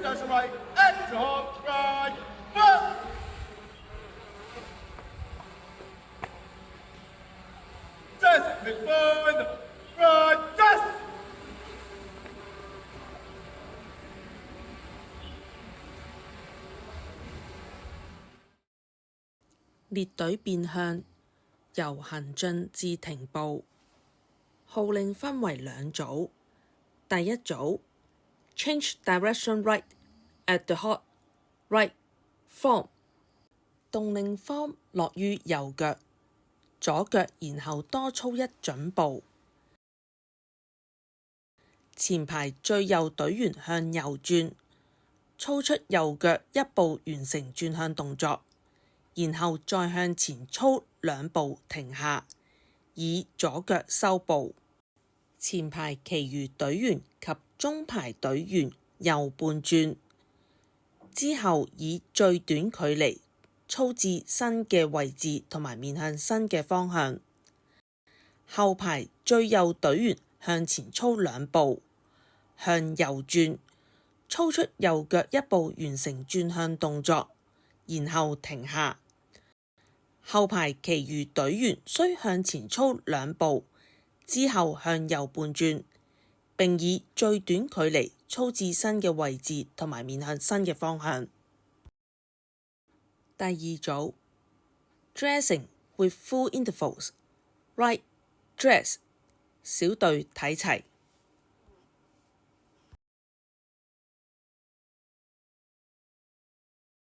That's right. And top right. But just before the right. Just. 列隊變向，由行進至停步。號令分為兩組。第一組 Change direction right at the hot right form。動令方落於右腳，左腳然後多操一準步。前排最右隊員向右轉，操出右腳一步完成轉向動作，然後再向前操兩步停下，以左腳收步。前排其餘隊員及中排隊員右半轉，之後以最短距離操至新嘅位置同埋面向新嘅方向。後排最右隊員向前操兩步，向右轉，操出右腳一步完成轉向動作，然後停下。後排其餘隊員需向前操兩步，之後向右半轉，並以最短距離操至新嘅位置同埋面向新嘅方向。第二組 Dressing with full intervals Right dress 小隊睇齊。